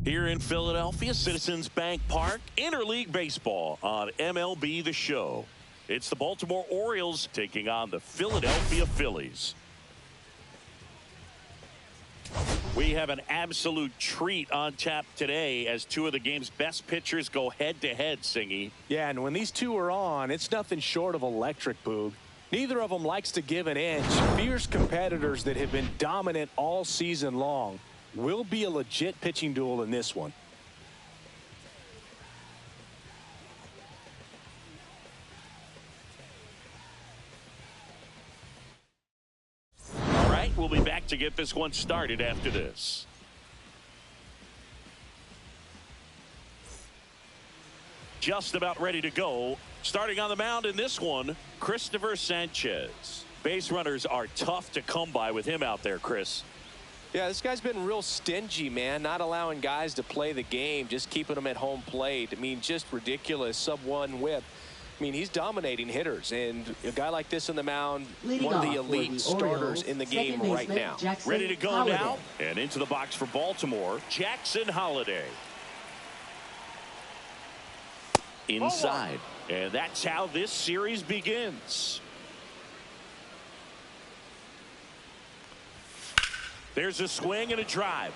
Here in Philadelphia, Citizens Bank Park, interleague baseball on MLB The Show. It's the Baltimore Orioles taking on the Philadelphia Phillies. We have an absolute treat on tap today as two of the game's best pitchers go head-to-head, Singy. Yeah, and when these two are on, it's nothing short of electric, Boog. Neither of them likes to give an inch. Fierce competitors that have been dominant all season long. Will be a legit pitching duel in this one. All right, we'll be back to get this one started after this. Just about ready to go. Starting on the mound in this one, Christopher Sanchez. Base runners are tough to come by with him out there, Chris. Yeah, this guy's been real stingy, man, not allowing guys to play the game, just keeping them at home plate. I mean, just ridiculous sub-1 whip. I mean, he's dominating hitters, and a guy like this on the mound, one of the elite starters in the game right now. Ready to go now, and into the box for Baltimore, Jackson Holliday. Inside, and that's how this series begins. There's a swing and a drive.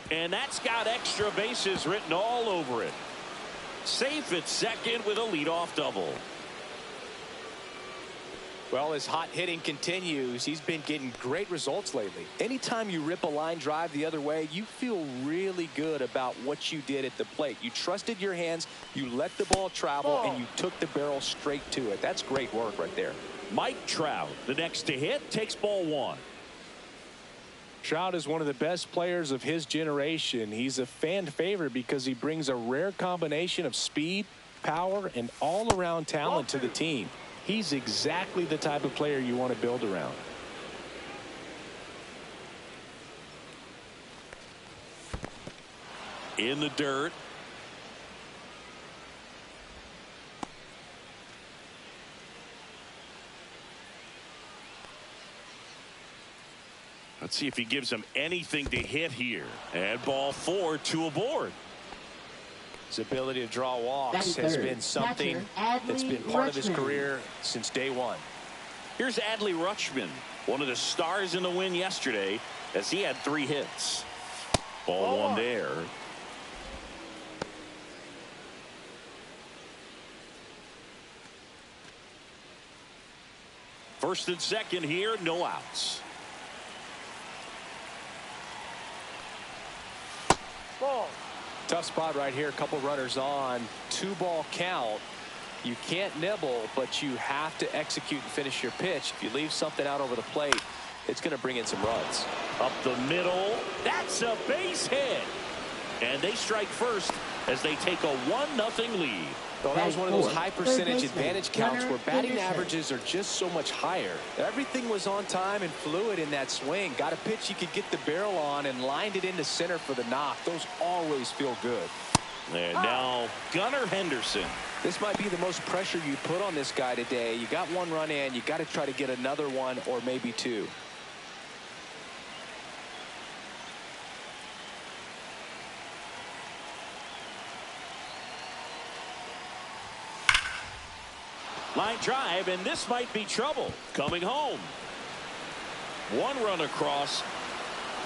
And that's got extra bases written all over it. Safe at second with a leadoff double. Well, his hot hitting continues. He's been getting great results lately. Anytime you rip a line drive the other way, you feel really good about what you did at the plate. You trusted your hands, you let the ball travel, and you took the barrel straight to it. That's great work right there. Mike Trout, the next to hit, takes ball one. Trout is one of the best players of his generation. He's a fan favorite because he brings a rare combination of speed, power, and all-around talent to the team. He's exactly the type of player you want to build around. In the dirt. Let's see if he gives him anything to hit here. And ball 4, 2 aboard. His ability to draw walks has been something that's been part of his career since day one. Here's Adley Rutschman, one of the stars in the win yesterday, as he had 3 hits. Ball 1 there. First and second here, no outs. Ball. Tough spot right here. A couple runners on. 2-ball count. You can't nibble, but you have to execute and finish your pitch. If you leave something out over the plate, it's going to bring in some runs. Up the middle. That's a base hit. And they strike first as they take a 1-0 lead. Well, that was one of those high percentage advantage counts where batting averages are just so much higher. Everything was on time and fluid in that swing. Got a pitch you could get the barrel on and lined it into center for the knock. Those always feel good. And now Gunnar Henderson. This might be the most pressure you put on this guy today. You got 1 run in. You got to try to get another 1 or maybe 2. Line drive, and this might be trouble. Coming home. 1 run across.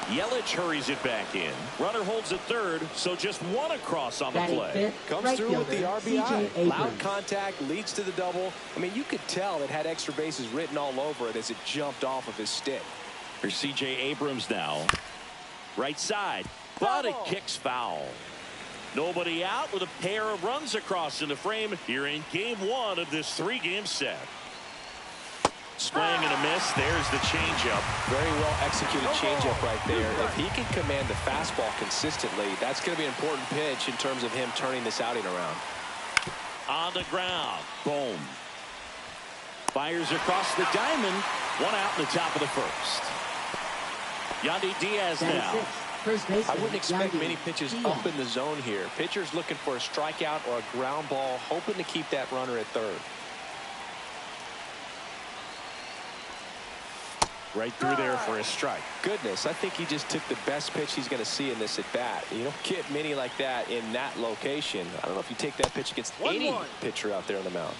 Yelich hurries it back in. Runner holds at third, so just 1 across on the play. Comes through with the RBI. Loud contact, leads to the double. I mean, you could tell it had extra bases written all over it as it jumped off of his stick. Here's C.J. Abrams now. Right side, but it kicks foul. Nobody out with a pair of runs across in the frame here in game 1 of this 3-game set. Swing and a miss. There's the changeup. Very well executed changeup right there. If he can command the fastball consistently, that's going to be an important pitch in terms of him turning this outing around. On the ground. Boom. Fires across the diamond. 1 out in the top of the first. Yandy Diaz now. I wouldn't expect many pitches up in the zone here. Pitcher's looking for a strikeout or a ground ball, hoping to keep that runner at third. Right through there for a strike. Goodness, I think he just took the best pitch he's going to see in this at bat. You don't get many like that in that location. I don't know if you take that pitch against any pitcher out there on the mound.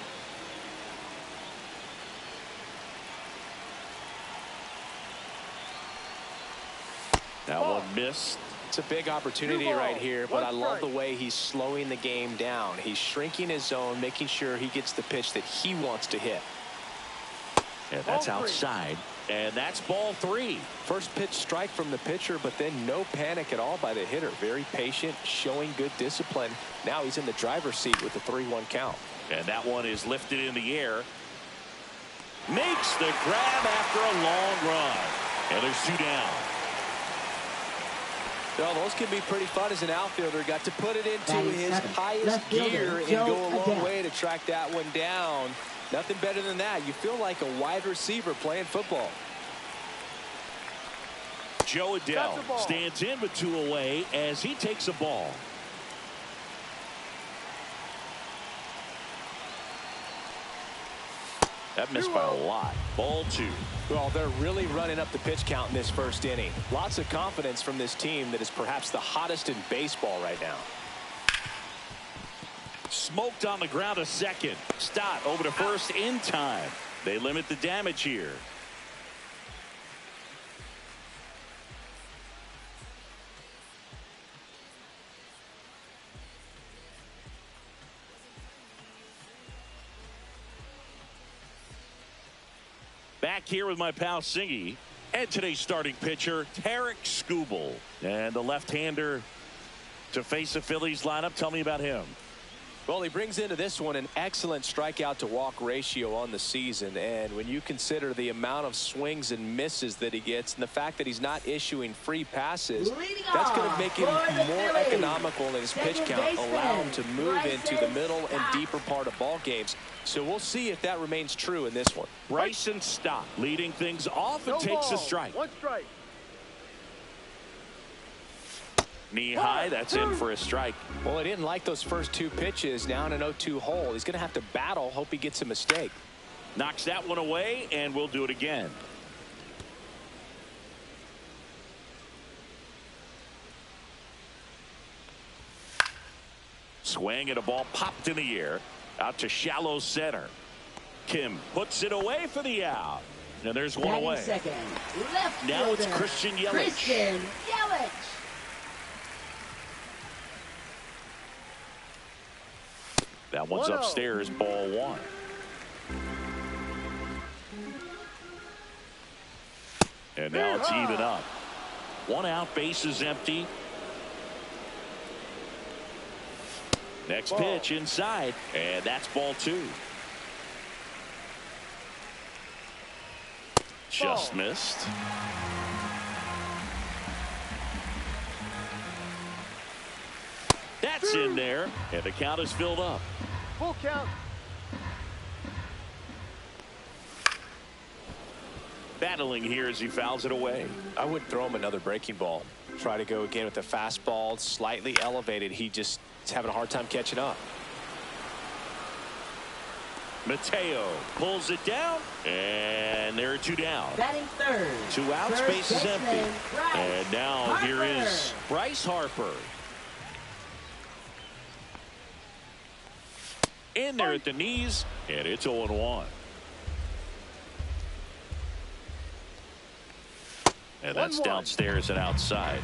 That one missed. It's a big opportunity right here, but I love the way he's slowing the game down. He's shrinking his zone, making sure he gets the pitch that he wants to hit. And that's outside. And that's ball 3. First pitch strike from the pitcher, but then no panic at all by the hitter. Very patient, showing good discipline. Now he's in the driver's seat with the 3-1 count. And that one is lifted in the air. Makes the grab after a long run. And there's 2 down. Well, those can be pretty fun as an outfielder. Got to put it into his highest gear and go a long way to track that one down. Nothing better than that. You feel like a wide receiver playing football. Joe Adele stands in with 2 away as he takes a ball. That missed by a lot. Ball 2. Well, they're really running up the pitch count in this first inning. Lots of confidence from this team that is perhaps the hottest in baseball right now. Smoked on the ground to second. Stott over to first in time. They limit the damage here. Back here with my pal Singy and today's starting pitcher Tarek Skubal, and the left-hander to face the Phillies lineup. Tell me about him. Well, he brings into this one an excellent strikeout to walk ratio on the season, and when you consider the amount of swings and misses that he gets and the fact that he's not issuing free passes, that's going to make him more economical in his pitch count, allow him to move into the middle and deeper part of ball games. So we'll see if that remains true in this one. Bryson Stott leading things off and takes a strike. 1 strike. Knee high, that's in for a strike. Well, he didn't like those first 2 pitches. Now in an 0-2 hole. He's going to have to battle. Hope he gets a mistake. Knocks that one away, and we'll do it again. Swing and a ball popped in the air. Out to shallow center. Kim puts it away for the out. And there's one away. Second. Left now it's fielder, Christian Yelich. Christian Yelich. That one's upstairs, ball 1. And now it's even up. 1 out, base is empty. Next pitch inside, and that's ball 2. Just missed. That's in there, and the count is filled up. Full count. Battling here as he fouls it away. I would throw him another breaking ball. Try to go again with the fastball, slightly elevated. He just is having a hard time catching up. Mateo pulls it down, and there are 2 down. Batting third. 2 outs, First base is empty. baseman, Bryce And now Harper. here is Bryce Harper. In there at the knees, and it's 0-1. And that's 1-1. downstairs and outside.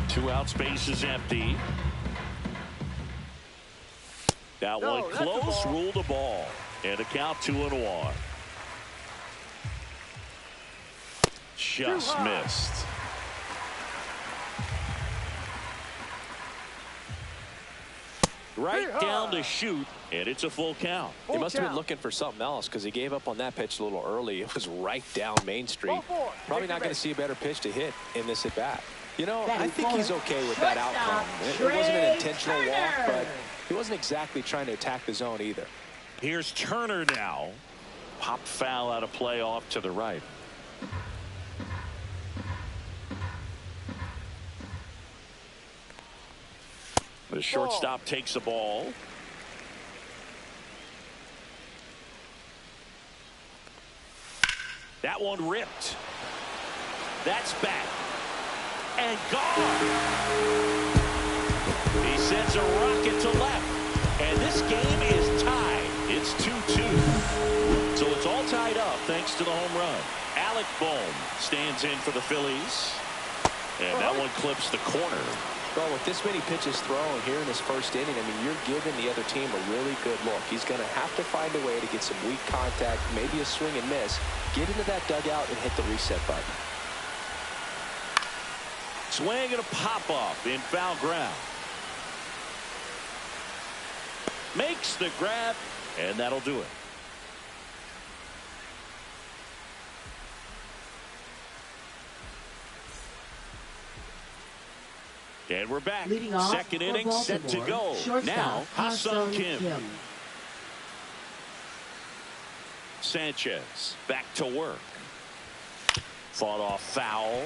2 outs, base is empty. That one that's a close, ball. ruled a ball. And a count 2-1. Just missed. Right down to shoot, and it's a full count. He must have been looking for something else because he gave up on that pitch a little early. It was right down Main Street. Ball 4. Probably not going to see a better pitch to hit in this at bat. You know, I think he's okay with that outcome. It wasn't an intentional walk, but he wasn't exactly trying to attack the zone either. Here's Turner now. Pop foul out of play off to the right. The shortstop takes the ball. That one ripped. That's back. And gone. He sends a rocket to left. And this game is tied. It's 2-2. So it's all tied up thanks to the home run. Alec Bohm stands in for the Phillies. And that one clips the corner. Well, with this many pitches thrown here in this first inning, I mean, you're giving the other team a really good look. He's going to have to find a way to get some weak contact, maybe a swing and miss, get into that dugout and hit the reset button. Swing and a pop-off in foul ground. Makes the grab, and that'll do it. And we're back. Second inning set to go. Now, Ha-Seong Kim. Sanchez back to work. Fought off foul.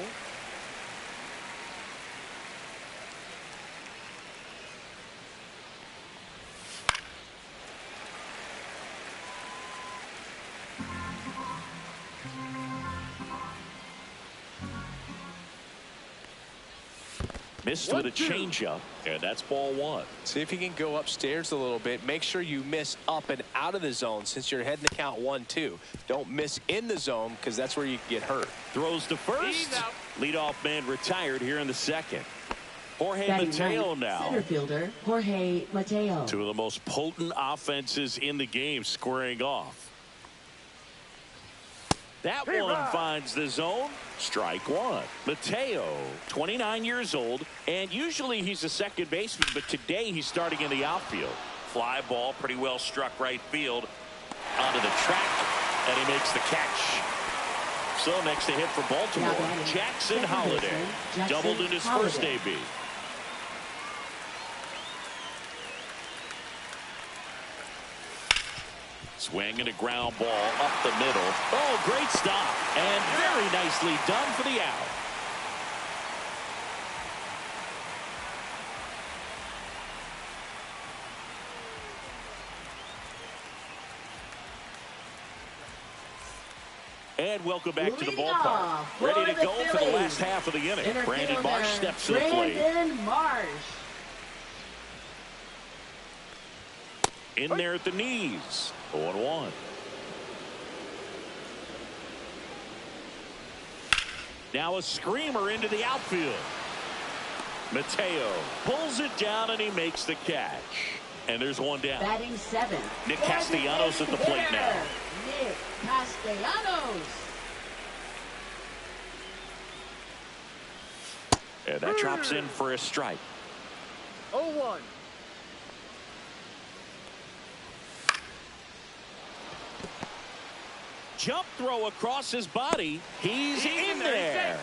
Missed with a changeup, and that's ball one. See if you can go upstairs a little bit. Make sure you miss up and out of the zone since you're heading to count 1-2. Don't miss in the zone because that's where you get hurt. Throws to first. Leadoff man retired here in the second. Jorge Mateo now. Center fielder Jorge Mateo. Two of the most potent offenses in the game squaring off. That one finds the zone. Strike one. Mateo, 29 years old, and usually he's a second baseman, but today he's starting in the outfield. Fly ball, pretty well struck right field onto the track, and he makes the catch. So next to hit for Baltimore, Jackson Holliday. Doubled in his first AB. Swing and a ground ball up the middle. Oh, great stop. And very nicely done for the out. And welcome back to the ballpark. Ready to go for the last half of the inning. Brandon Marsh steps to the plate. Brandon Marsh. In there at the knees. 0-1. Now a screamer into the outfield. Mateo pulls it down and he makes the catch. And there's one down. Batting seventh. Nick Castellanos at the plate now. Nick Castellanos. And that drops in for a strike. 0-1. Jump throw across his body. He's in there.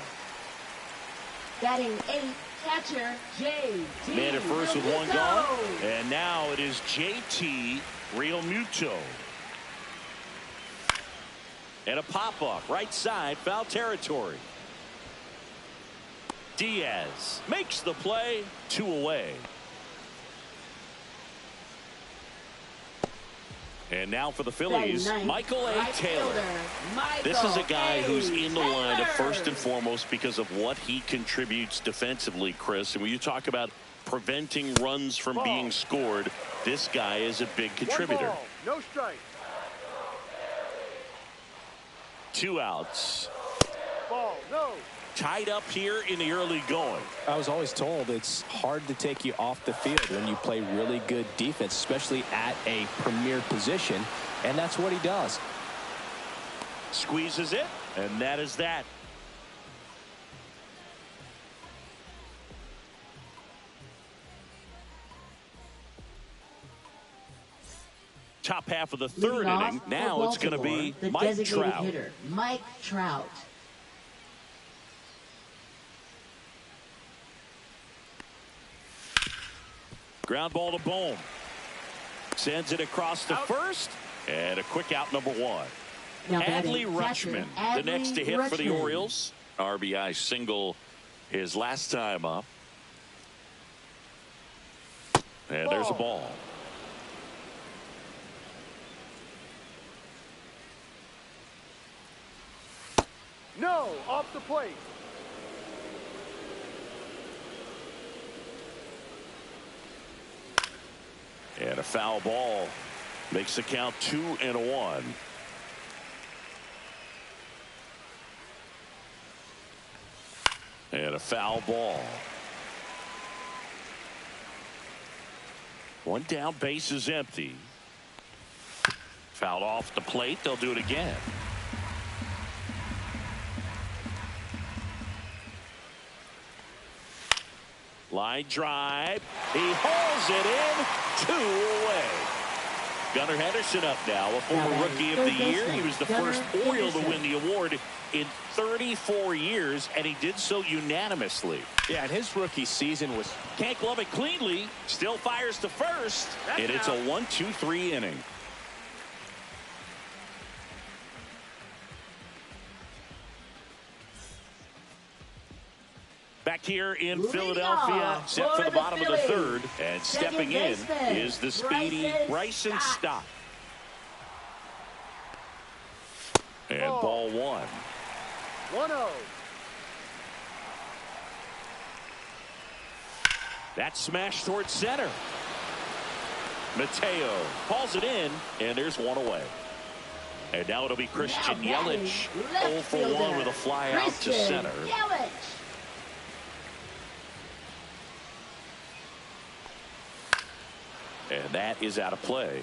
Batting eighth, catcher JT. Man at first with one gone. And now it is JT Realmuto. And a pop-off right side, foul territory. Diaz makes the play, 2 away. And now for the Phillies, Michael A. Taylor. This is a guy who's in the lineup first and foremost because of what he contributes defensively, Chris. And when you talk about preventing runs from being scored, this guy is a big contributor. No strike. 2 outs. Ball, no. Tied up here in the early going. I was always told it's hard to take you off the field when you play really good defense, especially at a premier position, and that's what he does. Squeezes it, and that is that. Top half of the third inning. Now it's going to be Mike Trout. Hitter, Mike Trout. Ground ball to Bohm. Sends it across to first. And a quick out, number 1. Now Adley Rutschman, the next to hit for the Orioles. RBI single his last time up. And there's a ball. No, off the plate. And a foul ball makes the count 2-1. And a foul ball. One down, base is empty. Fouled off the plate. They'll do it again. Line drive. He hauls it in. 2 away. Gunnar Henderson up now, a former rookie of the year. He was the first Oriole to win the award in 34 years, and he did so unanimously. Yeah, and his rookie season was... Can't glove it cleanly. Still fires to first. And it's a 1-2-3 inning. Back here in Philadelphia, set for the bottom of the third. And stepping in is the speedy Bryson Stott. And ball 1. 1-0. That smash towards center. Mateo calls it in, and there's 1 away. And now it'll be Christian Yelich, 0 for 1 with a fly out to center. And that is out of play.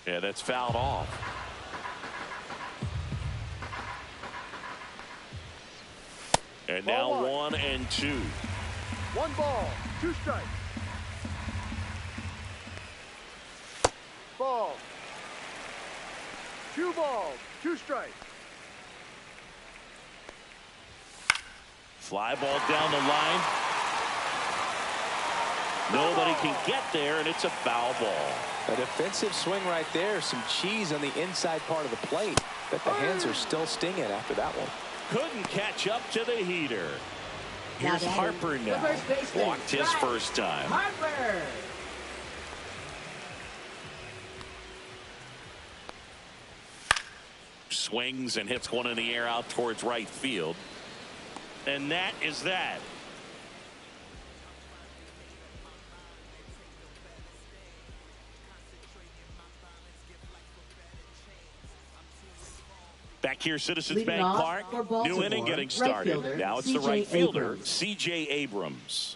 And that's fouled off. And now 1-2. 1 ball, 2 strikes. Ball. 2 balls, 2 strikes. Fly ball down the line. Nobody can get there, and it's a foul ball. A defensive swing right there. Some cheese on the inside part of the plate. But the hands are still stinging after that one. Couldn't catch up to the heater. Here's Harper now. Walked his first time. Harper. Swings and hits one in the air out towards right field. And that is that. Back here, Citizens Bank Park. New inning getting started. Now it's the right fielder, C.J. Abrams.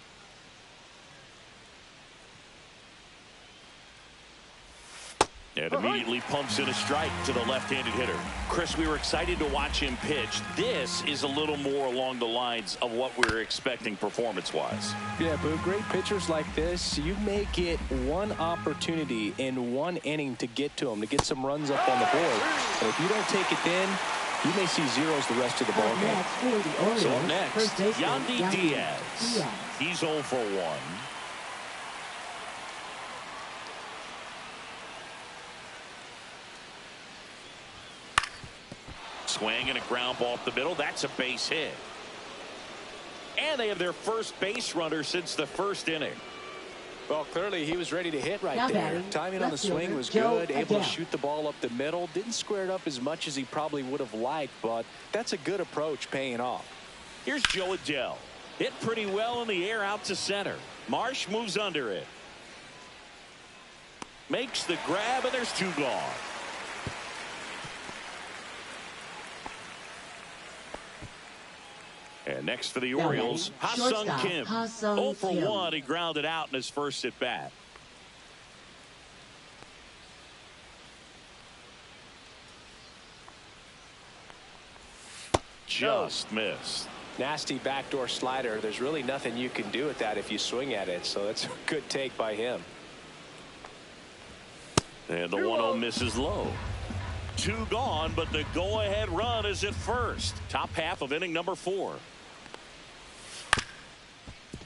And immediately pumps in a strike to the left-handed hitter. Chris, we were excited to watch him pitch. This is a little more along the lines of what we were expecting performance-wise. Yeah, but great pitchers like this, you may get one opportunity in one inning to get to them, to get some runs up on the board. And if you don't take it then, you may see zeros the rest of the ball game. So up next, Yandy Diaz. He's 0 for 1. Swing and a ground ball up the middle. That's a base hit. And they have their first base runner since the first inning. Well, clearly he was ready to hit right there. Timing on the swing was good. Able to shoot the ball up the middle. Didn't square it up as much as he probably would have liked, but that's a good approach paying off. Here's Joe Adell. Hit pretty well in the air out to center. Marsh moves under it. Makes the grab, and there's 2 gone. And next for the Orioles, Ha-Sung Kim. 0 for 1. He grounded out in his first at bat. Just missed. Nasty backdoor slider. There's really nothing you can do with that if you swing at it. So that's a good take by him. And the 1-0 misses low. 2 gone, but the go-ahead run is at first. Top half of inning number 4.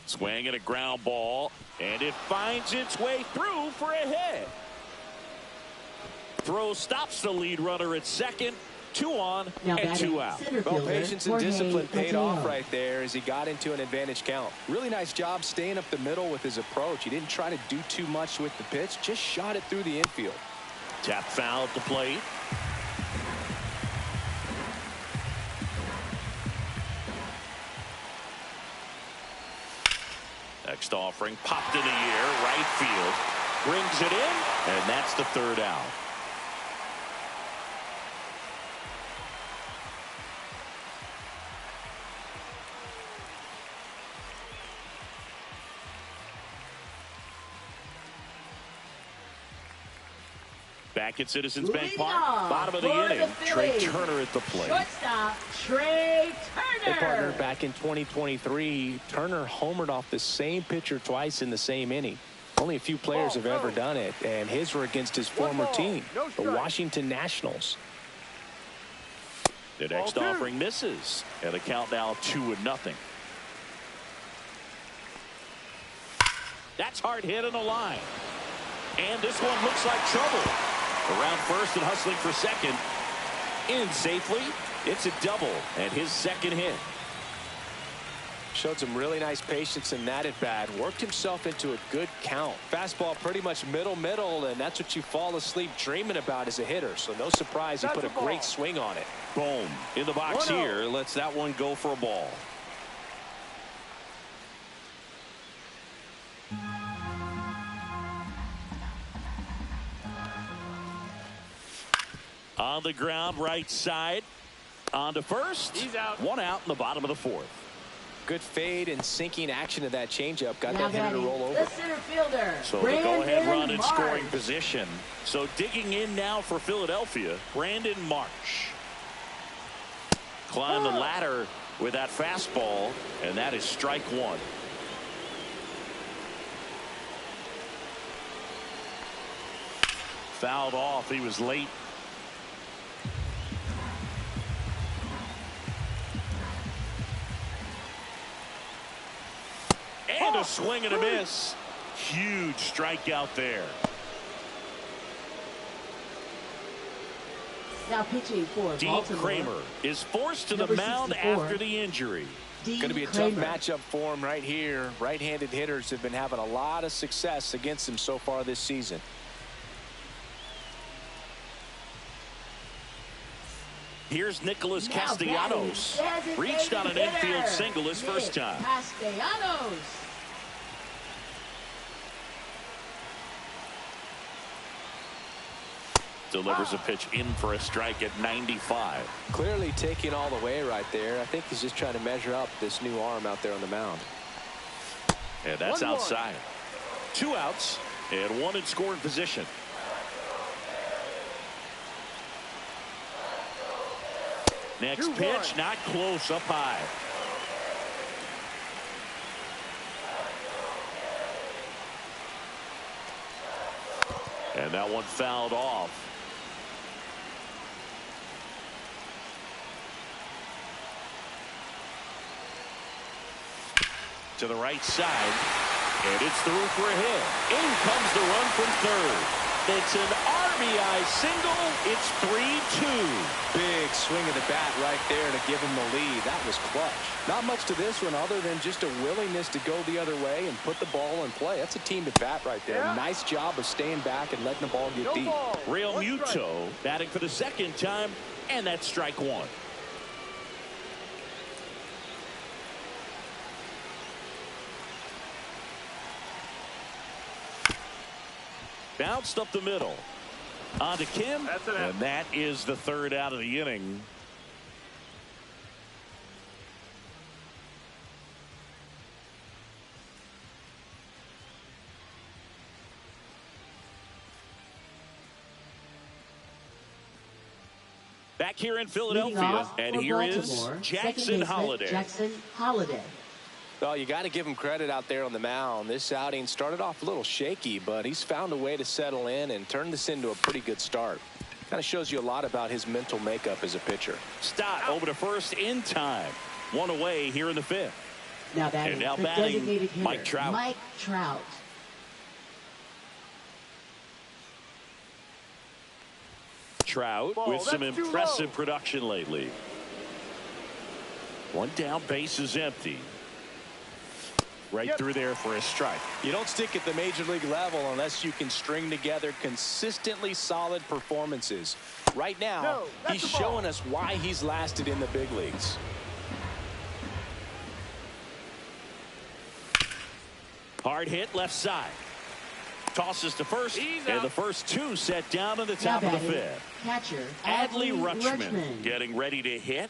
Swing and a ground ball, and it finds its way through for a hit. Throw stops the lead runner at second. 2 on and 2 out. Well, patience and discipline paid off right there as he got into an advantage count. Really nice job staying up the middle with his approach. He didn't try to do too much with the pitch, just shot it through the infield. Tap foul at the plate. Next offering popped in the air, right field, brings it in, and that's the third out. Back at Citizens Bank Park, bottom of the inning, Trey Turner at the plate. Shortstop, Trey Turner. Hey, partner, back in 2023, Turner homered off the same pitcher twice in the same inning. Only a few players have ever done it, and his were against his former team, the Washington Nationals. The next offering misses, and the count now 2-0. That's hard hit in the line. And this one looks like trouble. Around first and hustling for second. In safely. It's a double and his second hit. Showed some really nice patience in that at bat. Worked himself into a good count. Fastball pretty much middle, and that's what you fall asleep dreaming about as a hitter. So no surprise he put a great swing on it. Boom. In the box here. Lets that one go for a ball. On the ground, right side. On to first. He's out. One out in the bottom of the fourth. Good fade and sinking action of that changeup. Got Now that hitter to roll over. The center fielder, So the go-ahead run in scoring position. So digging in now for Philadelphia, Brandon Marsh. Climb the ladder with that fastball, and that is strike one. Fouled off. He was late. And a swing and a miss. Huge strikeout there. Now pitching for Dean Baltimore. Kramer is forced to the Number mound 64. after the injury. Going to be a tough matchup for him right here. Right-handed hitters have been having a lot of success against him so far this season. Here's Nicholas Now Castellanos. batting, Reached on an designated infield hitter, single his first Nick time. Castellanos. Delivers a pitch in for a strike at 95. Clearly taking all the way right there. I think he's just trying to measure up this new arm out there on the mound. And that's outside. 2 outs and 1 in scoring position. Next pitch, not close, up high. And that one fouled off. To the right side, and it's through for a hit. In comes the run from third. It's an RBI single. It's 3-2. Big swing of the bat right there to give him the lead. That was clutch. Not much to this one other than just a willingness to go the other way and put the ball in play. That's a team at bat right there. Yeah. Nice job of staying back and letting the ball get deep. Real Muto batting for the second time, and that's strike one. Bounced up the middle. On to Kim, and that is the third out of the inning. Back here in Philadelphia, and here is Jackson Holliday. Jackson Holliday. Well, you got to give him credit out there on the mound. This outing started off a little shaky, but he's found a way to settle in and turn this into a pretty good start. Kind of shows you a lot about his mental makeup as a pitcher. Stott over to first in time. 1 away here in the 5th. Now batting, And now the batting, designated hitter, Mike Trout. Mike Trout. Trout with some impressive production lately. 1 down, base is empty. Right through there for a strike. You don't stick at the major league level unless you can string together consistently solid performances. Right now, he's showing us why he's lasted in the big leagues. Hard hit left side. Tosses to first, and the first two set down in the top of the fifth. Catcher Adley Rutschman getting ready to hit.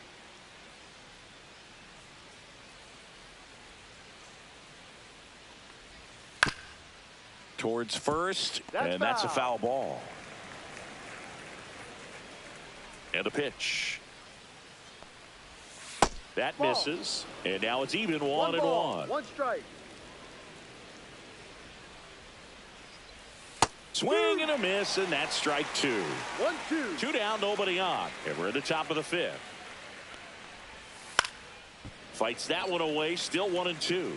Towards first, and that's a foul ball. And a pitch. That misses, and now it's even 1-1. One strike. Swing and a miss, and that's strike two. 1-2. Two down, nobody on, and we're at the top of the fifth. Fights that one away, still 1-2.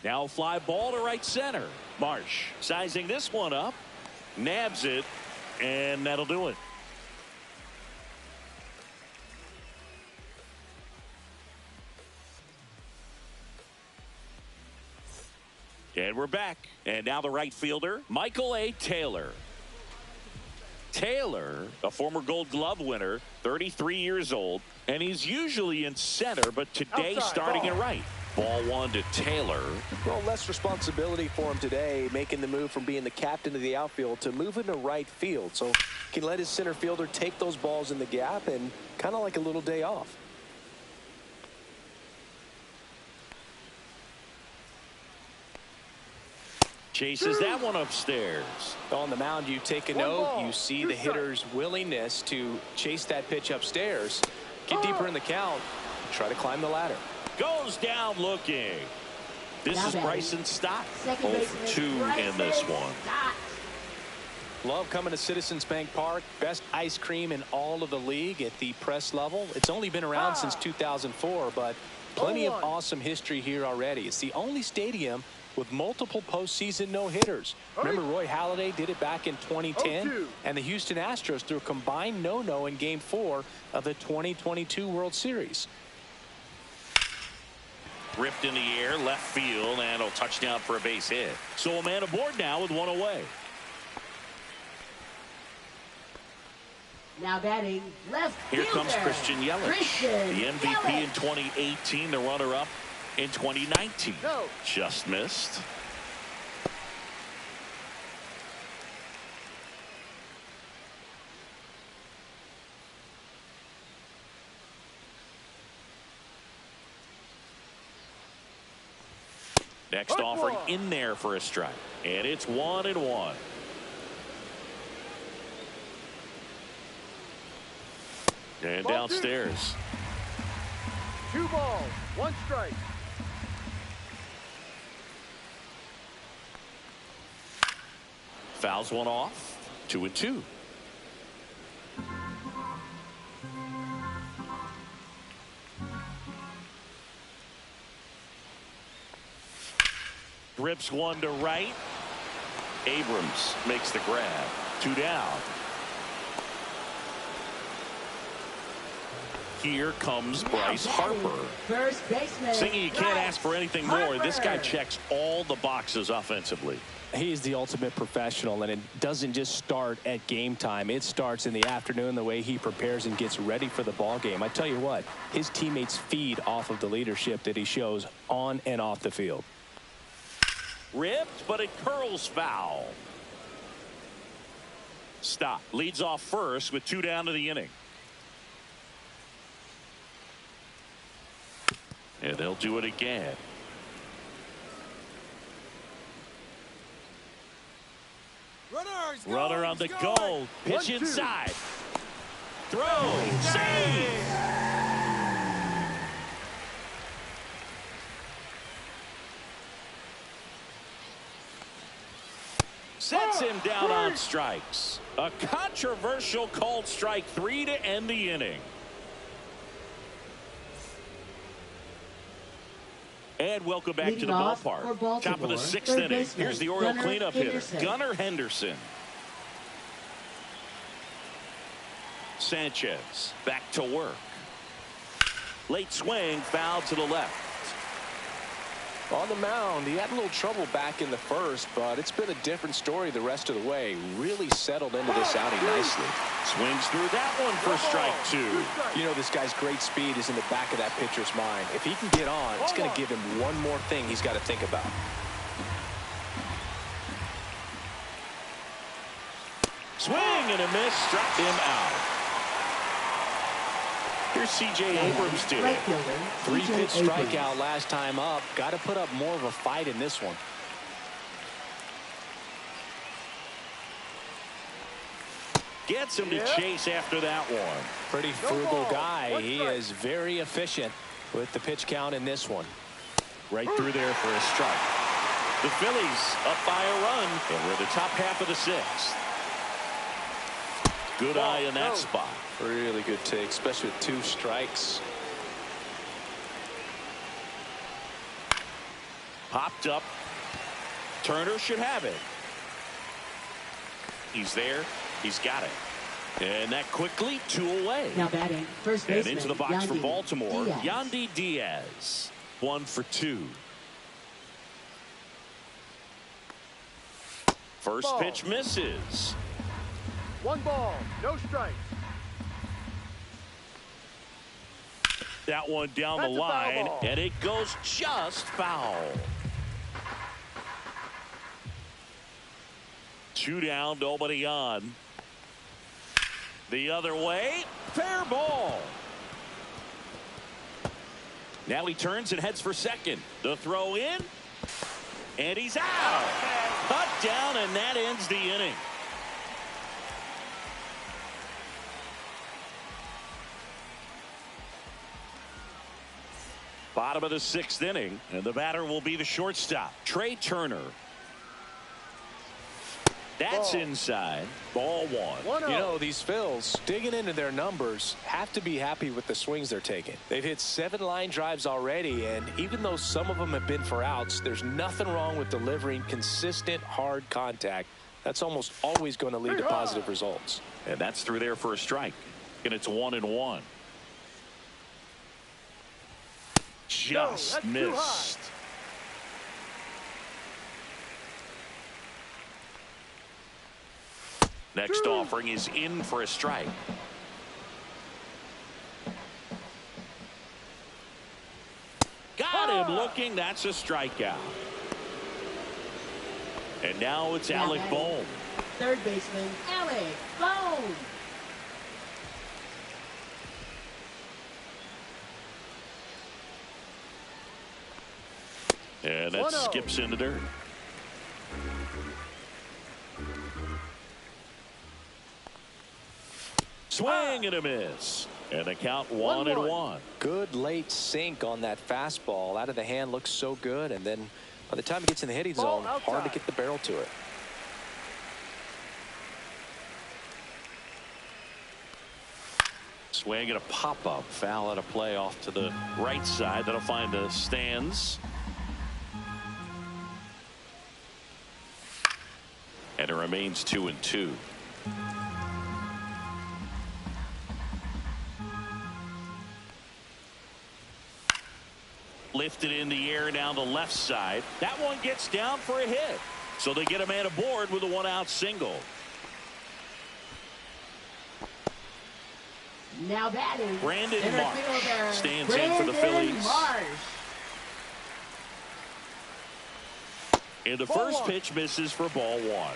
Now fly ball to right center. Marsh sizing this one up, nabs it, and that'll do it. And we're back. And now the right fielder, Michael A. Taylor. Taylor, a former Gold Glove winner, 33 years old, and he's usually in center, but today starting at right. Ball one to Taylor. Well, less responsibility for him today, making the move from being the captain of the outfield to moving to right field. So he can let his center fielder take those balls in the gap and kind of like a little day off. Chases that one upstairs. On the mound, you take a note. You see the hitter's willingness to chase that pitch upstairs, get deeper in the count, try to climb the ladder. Goes down looking. This is Bryson Stott. 0 for 2 in this one. Love coming to Citizens Bank Park. Best ice cream in all of the league at the press level. It's only been around since 2004, but plenty of awesome history here already. It's the only stadium with multiple postseason no-hitters. Remember, Roy Halladay did it back in 2010, and the Houston Astros threw a combined no-no in Game 4 of the 2022 World Series. Ripped in the air, left field, and a touchdown for a base hit. So a man aboard now with one away. Now batting left Here fielder, comes Christian Yelich, the MVP in 2018, the runner-up in 2019. Just missed. Next offering in there for a strike, and it's 1-1. And downstairs. 2 balls, 1 strike. Fouls one off. 2-2. Rips one to right. Abrams makes the grab. 2 down. Here comes Bryce Harper. First baseman. Singy, you can't ask for anything more. This guy checks all the boxes offensively. He's the ultimate professional, and it doesn't just start at game time. It starts in the afternoon, the way he prepares and gets ready for the ball game. I tell you what, his teammates feed off of the leadership that he shows on and off the field. Ripped, but it curls foul. Stop. Leads off first with 2 down to the inning. And they'll do it again. Runner on the goal. Pitch inside. Throw. Save. Sets him down on strikes. A controversial called strike 3 to end the inning. And welcome back to the ballpark. Top of the 6th inning. Here's the Oriole cleanup hitter, Gunnar Henderson. Sanchez back to work. Late swing, foul to the left. On the mound, he had a little trouble back in the first, but it's been a different story the rest of the way. Really settled into this outing nicely. Swings through that one for strike 2. You know, this guy's great speed is in the back of that pitcher's mind. If he can get on, it's going to give him one more thing he's got to think about. Swing and a miss, struck him out. Here's C.J. Abrams today. Right fielder, Three-pitch C.J. Abrams. strikeout last time up. Got to put up more of a fight in this one. Gets him to chase after that one. Pretty frugal guy. He is very efficient with the pitch count in this one. Right through there for a strike. The Phillies up by a run, and we're in the top half of the 6th. Good eye in that spot. Really good take, especially with 2 strikes. Popped up. Turner should have it. He's there. He's got it. And that quickly 2 away. Now batting, first And baseman, into the box for Yandy Baltimore, Diaz. Yandy Diaz. 1 for 2. First Ball. pitch misses. 1 ball, no strikes. That one down That's the a foul line, ball. and it goes just foul. 2 down, nobody on. The other way, fair ball. Now he turns and heads for second. The throw in, and he's out. Cut down, and that ends the inning. Bottom of the 6th inning, and the batter will be the shortstop, Trey Turner. That's Ball. Inside. Ball 1. You know, these Phils, digging into their numbers, have to be happy with the swings they're taking. They've hit 7 line drives already, and even though some of them have been for outs, there's nothing wrong with delivering consistent, hard contact. That's almost always going to lead to positive results. And that's through there for a strike. And it's 1-1. Just that's too missed. Next offering is in for a strike. Got him looking. That's a strikeout. And now it's Now Alec batting, Bohm. third baseman, Alec Bohm. And that 1-0. skips into dirt. Swing and a miss. And the count 1-1. Good late sink on that fastball. Out of the hand looks so good, and then by the time it gets in the hitting Ball zone, hard to outside. get the barrel to it. Swing and a pop-up. Foul out of play off to the right side. That'll find the stands. And it remains 2-2. Lifted in the air down the left side. That one gets down for a hit. So they get a man aboard with a 1-out single. Now batting, Brandon center Marsh fielder, stands in for the Brandon Phillies. Marsh. And the Ball first 1. pitch misses for ball 1.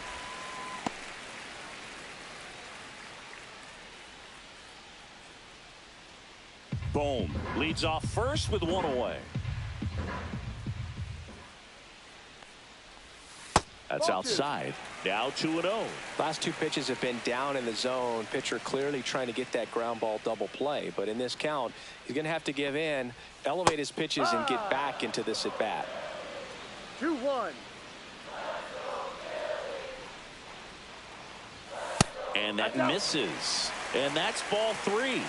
Bohm leads off first with 1 away. That's Ball 2. outside. Now 2-0. Last 2 pitches have been down in the zone. Pitcher clearly trying to get that ground ball double play, but in this count, he's going to have to give in, elevate his pitches, and get back into this at bat. 2-1. And that misses. And that's ball 3.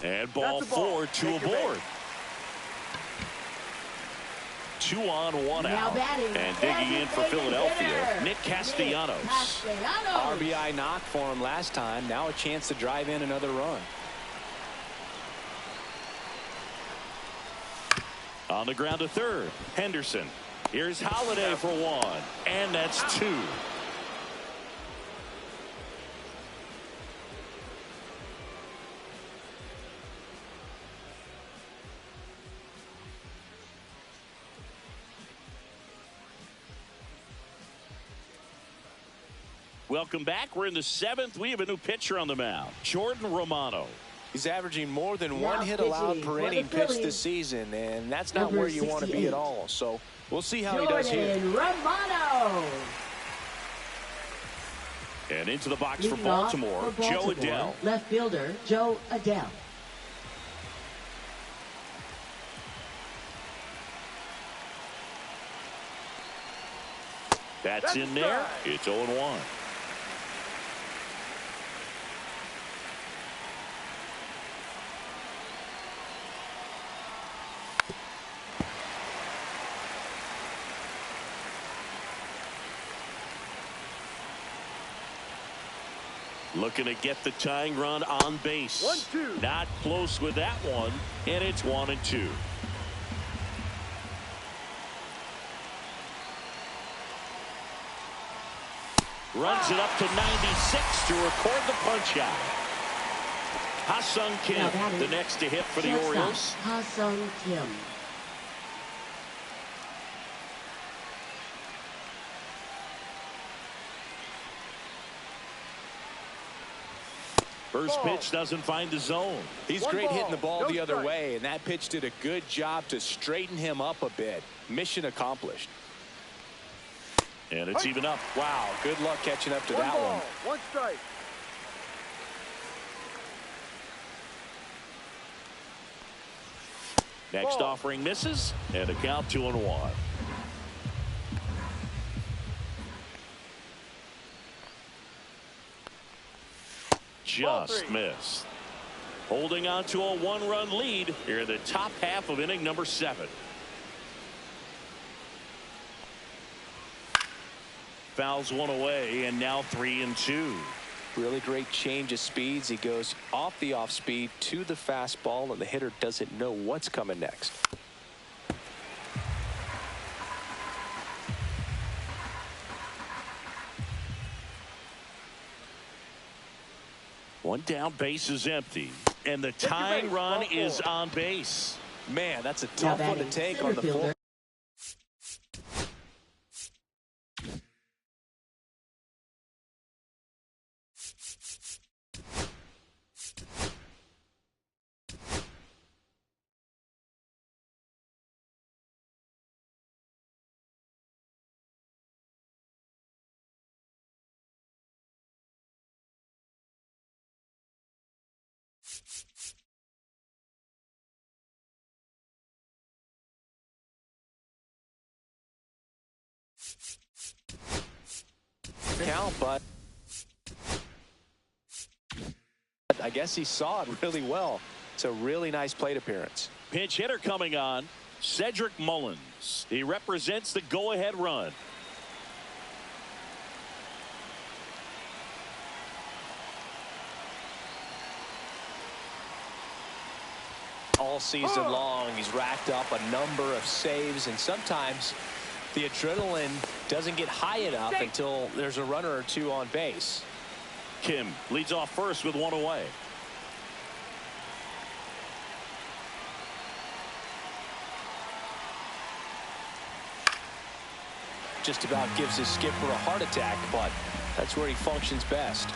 And ball That's the ball. 4, 2 Take your aboard. 2 on, 1 Now out. batting, And digging in for designated Philadelphia, hitter, Nick Castellanos. Castellanos. RBI knock for him last time. Now a chance to drive in another run. On the ground to third. Henderson. Here's Holiday for one. And that's two. Welcome back. We're in the seventh. We have a new pitcher on the mound, Jordan Romano. He's averaging more than one hit allowed per inning pitched this season, and that's not where you want to be at all. So we'll see how he does here. Jordan Romano. And into the box for Baltimore, Joe Adele. Left fielder, Joe Adele. That's in there. It's 0-1. Looking to get the tying run on base. 1-2. Not close with that one, and it's 1-2. Runs it up to 96 to record the punch out. Ha-Sung Kim, the next to hit for the Orioles. Ha-Sung Kim. First pitch doesn't find the zone. He's great hitting the ball the other way, and that pitch did a good job to straighten him up a bit. Mission accomplished. And it's even up. Wow, good luck catching up to that one. One strike. Next offering misses, and a count 2-1. Just missed. Holding on to a one-run lead here in the top half of inning number 7. Fouls one away, and now 3-2. Really great change of speeds. He goes off the off speed to the fastball, and the hitter doesn't know what's coming next. One down, base is empty, and the tying run is on base. Man, that's a tough one to take on the full. Count, but I guess he saw it really well. It's a really nice plate appearance. Pinch hitter coming on, Cedric Mullins. He represents the go-ahead run. All season long, he's racked up a number of saves, and sometimes the adrenaline doesn't get high enough until there's a runner or two on base. Kim leads off first with one away. Just about gives his skipper a heart attack, but that's where he functions best.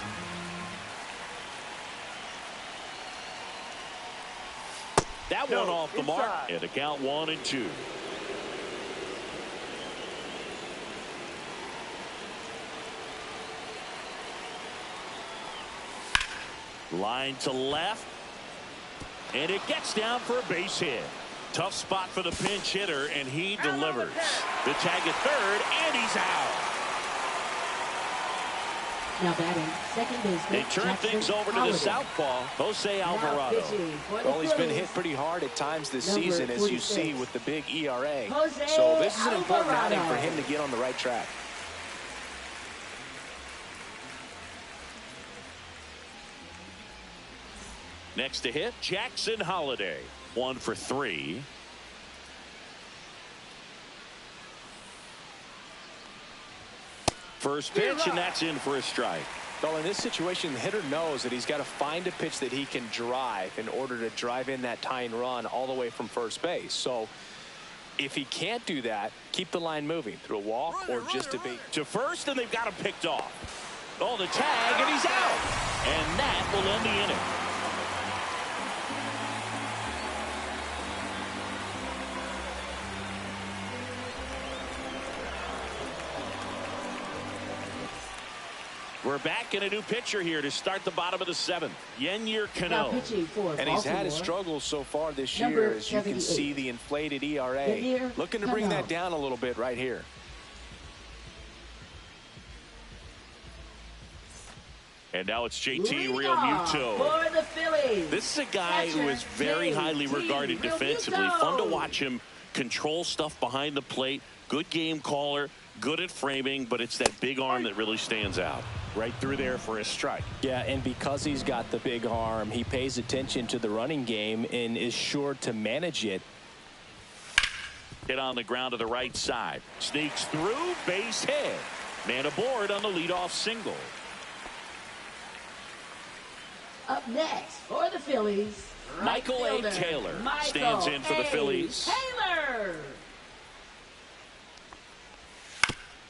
That one off the mark, and a count 1-2. Line to left, and it gets down for a base hit. Tough spot for the pinch hitter, and he delivers. The tag at third, and he's out. Now batting, second baseman. They turn things over to the southpaw, Jose Alvarado. Well, he's been hit pretty hard at times this season, as you see with the big ERA. So this is an important outing for him to get on the right track. Next to hit, Jackson Holiday. 1 for 3. First pitch, and that's in for a strike. Well, in this situation, the hitter knows that he's got to find a pitch that he can drive in order to drive in that tying run all the way from first base. So if he can't do that, keep the line moving through a walk or just a beat. To first, and they've got him picked off. Oh, the tag, and he's out. And that will end the inning. We're back in a new pitcher here to start the bottom of the seventh. Yennier Cano. And he's had his struggles so far this year, as you can see the inflated ERA. Looking to bring that down a little bit right here. And now it's JT Realmuto. For the Phillies. This is a guy who is very highly regarded defensively. Fun to watch him control stuff behind the plate. Good game caller. Good at framing, but it's that big arm that really stands out. Right through there for a strike. Yeah, and because he's got the big arm, he pays attention to the running game and is sure to manage it. Hit on the ground to the right side. Sneaks through, base hit. Man aboard on the leadoff single. Up next for the Phillies, Michael A. Taylor stands in for the Phillies. Taylor.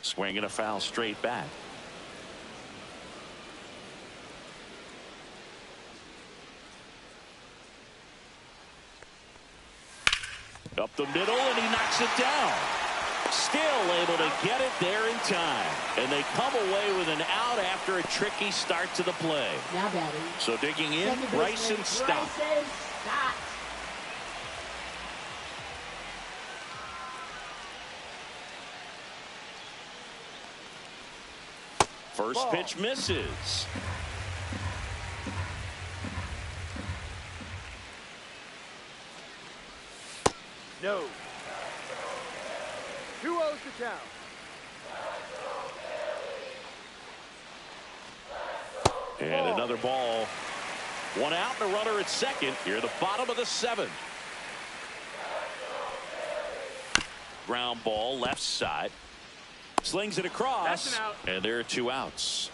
Swinging a foul straight back. Up the middle, and he knocks it down. Still able to get it there in time. And they come away with an out after a tricky start to the play. Now batting. So digging in, Bryson Stott. First pitch misses. No. 2-0 to count. And another ball. One out and a runner at second. Here at the bottom of the seventh. Ground ball left side. Slings it across. That's an out. And there are 2 outs.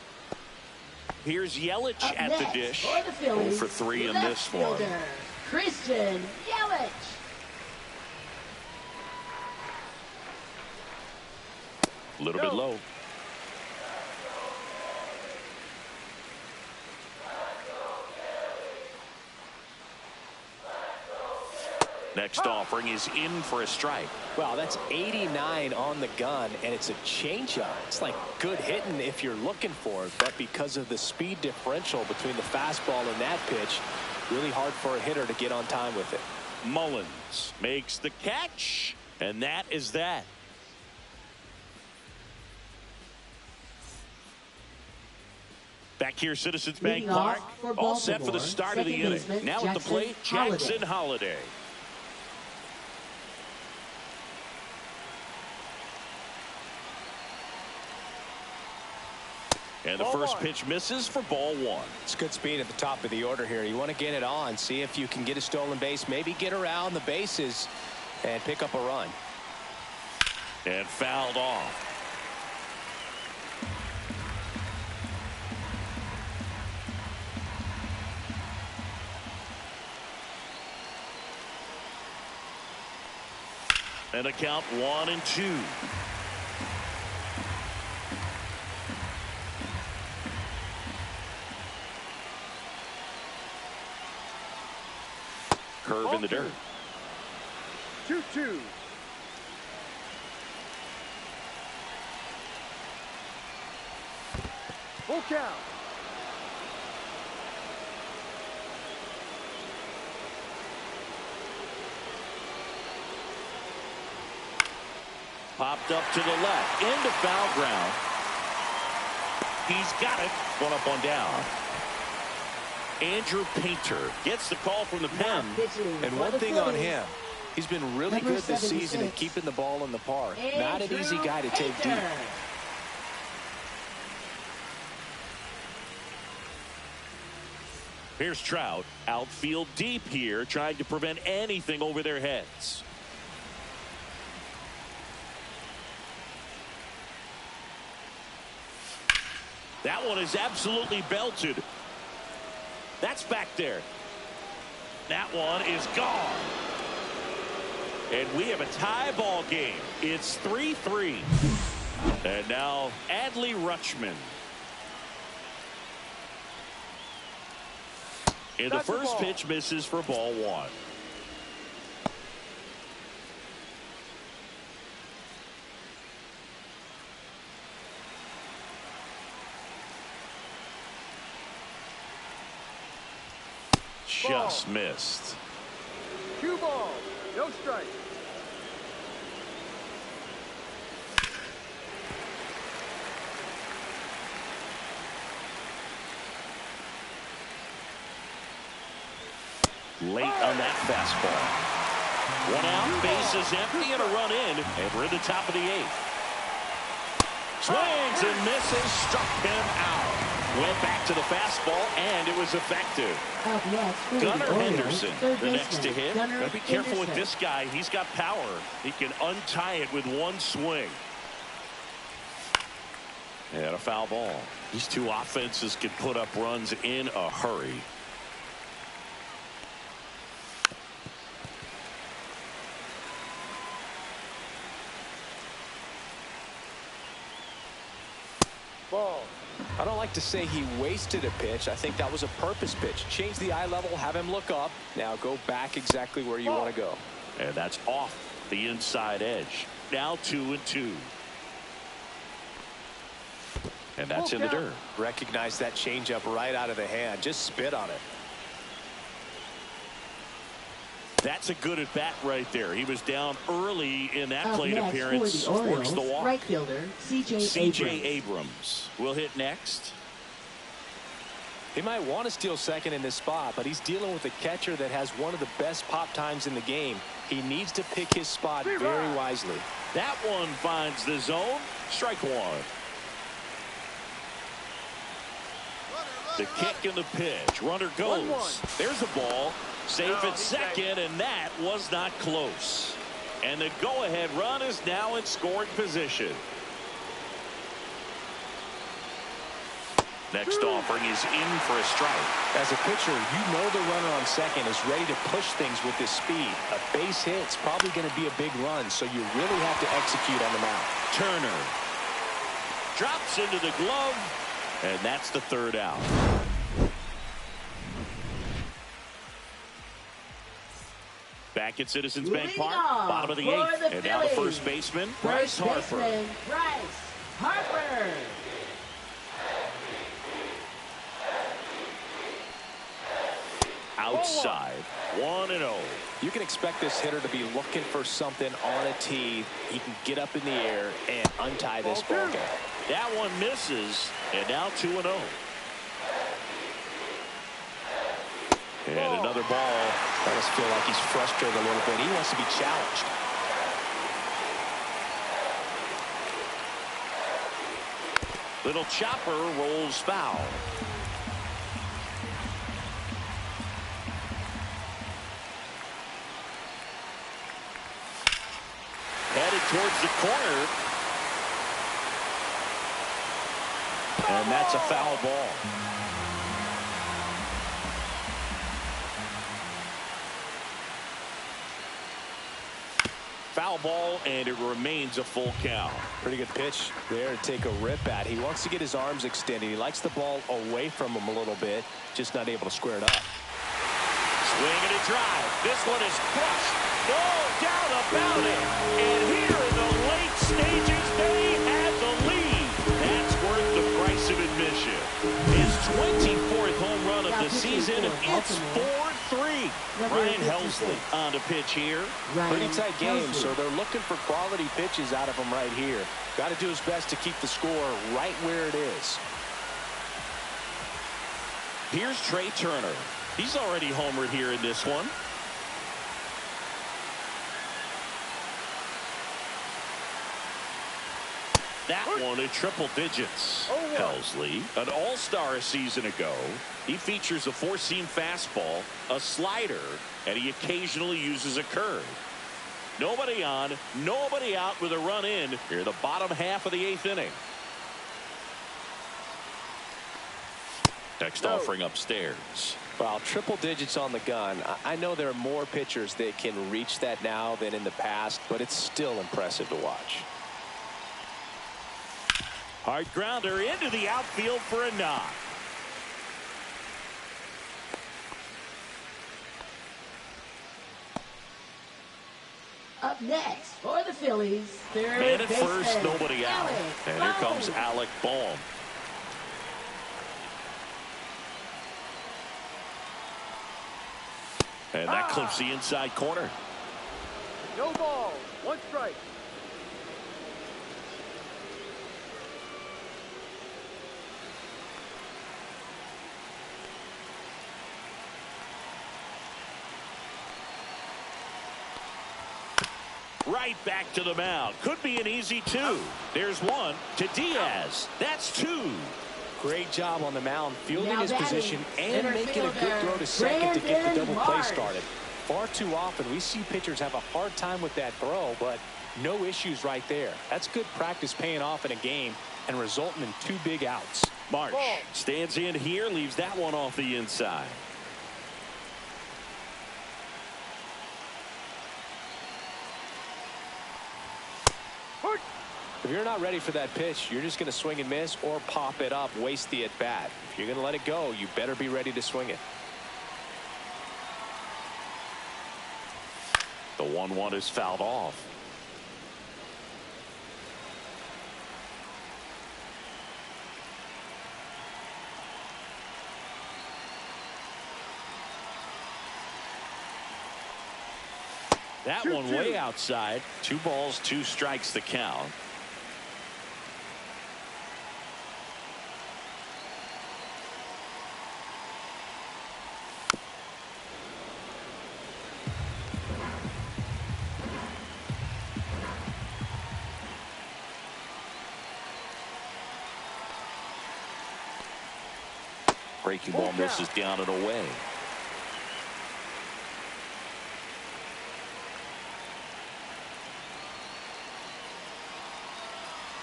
Here's Yelich Up at next the dish. for the Phillies, 0 for 3 in left this one. fielder, Christian Yelich. A little bit low. Next offering is in for a strike. Wow, that's 89 on the gun, and it's a changeup. It's like good hitting if you're looking for it, but because of the speed differential between the fastball and that pitch, really hard for a hitter to get on time with it. Mullins makes the catch, and that is that. Back here, Citizens Bank Leading Park, off for all set for the Baltimore, start of the second inning. baseman, Now at the Jackson plate, Jackson Holiday. And the first pitch misses for ball 1. It's good speed at the top of the order here. You want to get it on, see if you can get a stolen base, maybe get around the bases and pick up a run. And fouled off. And a count 1-2. Curve in the dirt. 2-2. Full count. Popped up to the left. Into foul ground. He's got it. One up, one down. Andrew Painter gets the call from the pen. And one thing on him, he's been really good this season at keeping the ball in the park. Not an easy guy to take deep. Here's Trout. Outfield deep here, trying to prevent anything over their heads. That one is absolutely belted. That's back there. That one is gone. And we have a tie ball game. It's 3-3. And now Adley Rutschman. And the first pitch misses for ball one. Just missed. 2 balls, no strike. Late on that fastball. 1 out, bases empty, and a run in, and we're in the top of the 8th. Swings and misses, struck him out. Went back to the fastball, and it was effective. Up next for the Gunnar Orioles, Henderson, third the next to baseman, hit. Gunnar Gotta be careful with Henderson. this guy. He's got power. He can untie it with one swing. And a foul ball. These two offenses can put up runs in a hurry. Ball. I don't like to say he wasted a pitch. I think that was a purpose pitch. Change the eye level, have him look up. Now go back exactly where you want to go. And that's off the inside edge. Now 2-2. And that's in the dirt. Recognize that changeup right out of the hand. Just spit on it. That's a good at bat right there. He was down early in that Up plate next appearance. for the Forced the Orioles, walk. right fielder C.J. Abrams will hit next. He might want to steal second in this spot, but he's dealing with a catcher that has one of the best pop times in the game. He needs to pick his spot very wisely. That one finds the zone. Strike one. The kick and the pitch. Runner goes. 1-1. There's a ball. Safe at second, and that was not close. And the go-ahead run is now in scoring position. Next offering is in for a strike. As a pitcher, you know the runner on second is ready to push things with his speed. A base hit's probably going to be a big run, so you really have to execute on the mound. Turner drops into the glove, and that's the third out. Back at Citizens Bank Leading Park, off bottom of the for 8th, the and now the Phillies. first baseman, Bryce First Harper. baseman, Bryce Harper. Outside, 1-0. You can expect this hitter to be looking for something on a tee. He can get up in the air and untie this ball game. That one misses, and now 2-0. And another ball. I just feel like he's frustrated a little bit. He wants to be challenged. Little chopper rolls foul. Headed towards the corner. And that's a foul ball. Foul ball, and it remains a full count. Pretty good pitch there to take a rip at. He wants to get his arms extended. He likes the ball away from him a little bit, just not able to square it up. Swing and a drive. This one is crushed. No doubt about it. And here in the late stages, they have the lead. That's worth the price of admission. His 24th home run of the season. It's 4-3. Ryan Helsley on the pitch here. Pretty tight game, so they're looking for quality pitches out of him right here. Got to do his best to keep the score right where it is. Here's Trey Turner. He's already homered here in this one. That one in triple digits. Helsley, an all-star a season ago. He features a four-seam fastball, a slider, and he occasionally uses a curve. Nobody on, nobody out with a run in here in the bottom half of the 8th inning. Next offering upstairs. Well, triple digits on the gun. I know there are more pitchers that can reach that now than in the past, but it's still impressive to watch. Hard grounder into the outfield for a knock. Up next for the Phillies, third Man at baseman, first, nobody out. Alec And here comes Bohm. Alec Bohm. And that clips the inside corner. No ball. One strike. Right back to the mound. Could be an easy two. There's one to Diaz. That's two. Great job on the mound, fielding Now his batting, position and center making a good fielder, throw to second to get the Brandon double play Marsh. started. Far too often we see pitchers have a hard time with that throw, but no issues right there. That's good practice paying off in a game and resulting in 2 big outs. Marsh stands in here, leaves that one off the inside. If you're not ready for that pitch, you're just going to swing and miss or pop it up, waste the at-bat. If you're going to let it go, you better be ready to swing it. The 1-1 is fouled off. That one way outside. 2 balls, 2 strikes the count. Breaking ball misses down and away.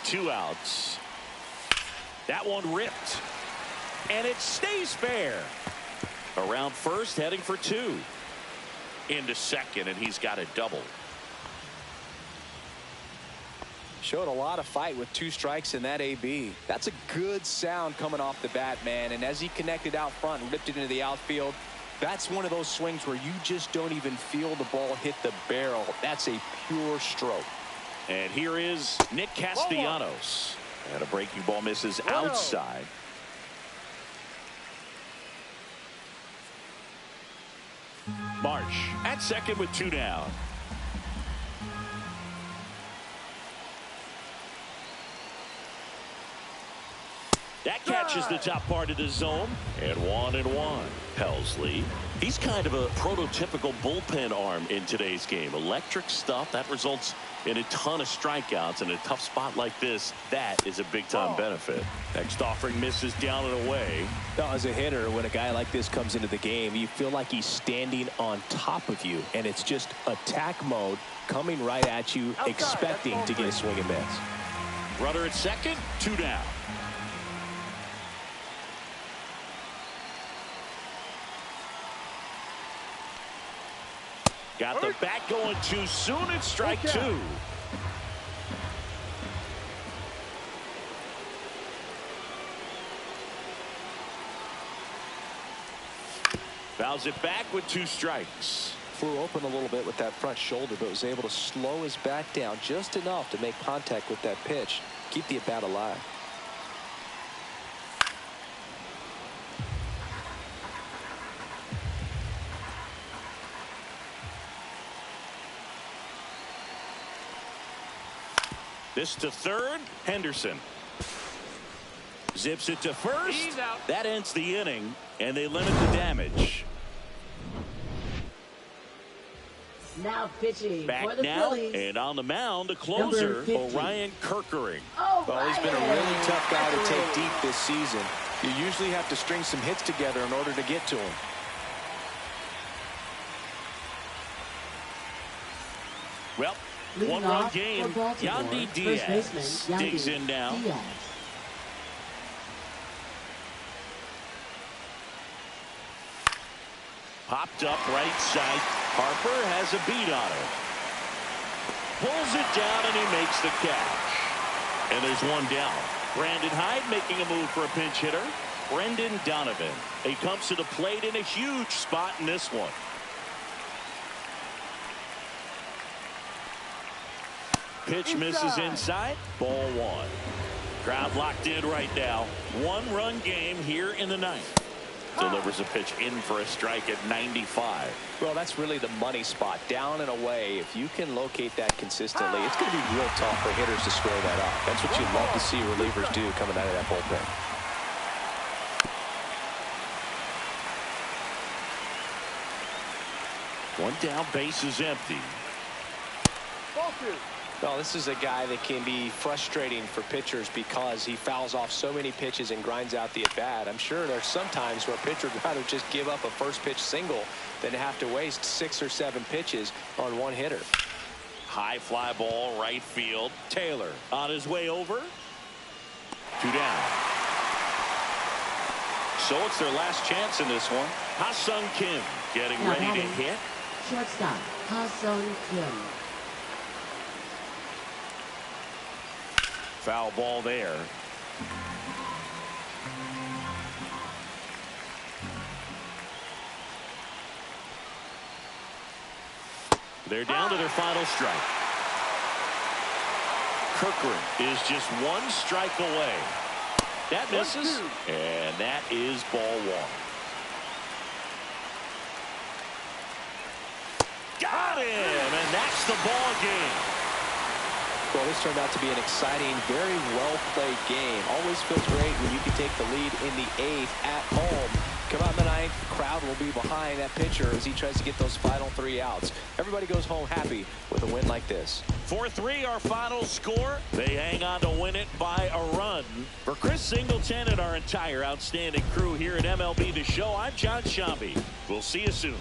Two outs. That one ripped. And it stays fair. Around first, heading for 2. Into second, and he's got a double. Showed a lot of fight with 2 strikes in that AB. That's a good sound coming off the bat, man. And as he connected out front and ripped it into the outfield, that's one of those swings where you just don't even feel the ball hit the barrel. That's a pure stroke. And here is Nick Castellanos. And a breaking ball misses outside. Marsh at second with 2 down. That catches the top part of the zone. And 1-1. Pelsley. He's kind of a prototypical bullpen arm in today's game. Electric stuff that results in a ton of strikeouts. In a tough spot like this, that is a big-time benefit. Next offering misses down and away. Now, as a hitter, when a guy like this comes into the game, you feel like he's standing on top of you, and it's just attack mode coming right at you, expecting to get a swing and miss. Runner at second, 2 down. Got the bat going too soon. It's strike 2. Fouls it back with 2 strikes. Flew open a little bit with that front shoulder, but was able to slow his bat down just enough to make contact with that pitch. Keep the at-bat alive. This to third. Henderson zips it to first. That ends the inning, and they limit the damage. Now pitching Back for the now, Phillies. and on the mound, the closer, Number 50. Orion Kirkering. Well, he's been a really tough guy to take deep this season. You usually have to string some hits together in order to get to him. Well, Leading 1-run off game. for Baltimore, Yandy first Diaz baseman, digs Yandy in now. Diaz. Popped up right side. Harper has a beat on it. Pulls it down and he makes the catch. And there's one down. Brandon Hyde making a move for a pinch hitter. Brendan Donovan. He comes to the plate in a huge spot in this one. Pitch misses inside. Ball one. Crowd locked in right now. One-run game here in the ninth. Delivers a pitch in for a strike at 95. Well, that's really the money spot. Down and away. If you can locate that consistently, it's going to be real tough for hitters to square that up. That's what you love to see relievers do coming out of that bullpen. One down, base is empty. Ball two. Well, this is a guy that can be frustrating for pitchers because he fouls off so many pitches and grinds out the at-bat. I'm sure there's some times where a pitcher would rather just give up a first pitch single than have to waste 6 or 7 pitches on one hitter. High fly ball, right field. Taylor on his way over. 2 down. So it's their last chance in this one. Ha-Sung Kim getting ready to hit. Shortstop, Ha-Sung Kim. Foul ball there. They're down to their final strike. Kirkland is just 1 strike away. That misses, and that is ball 1. Got him, and that's the ball game. Well, this turned out to be an exciting, very well-played game. Always feels great when you can take the lead in the 8th at home. Come out in the 9th, the crowd will be behind that pitcher as he tries to get those final 3 outs. Everybody goes home happy with a win like this. 4-3 our final score. They hang on to win it by a run. For Chris Singleton and our entire outstanding crew here at MLB The Show, I'm John Shambi. We'll see you soon.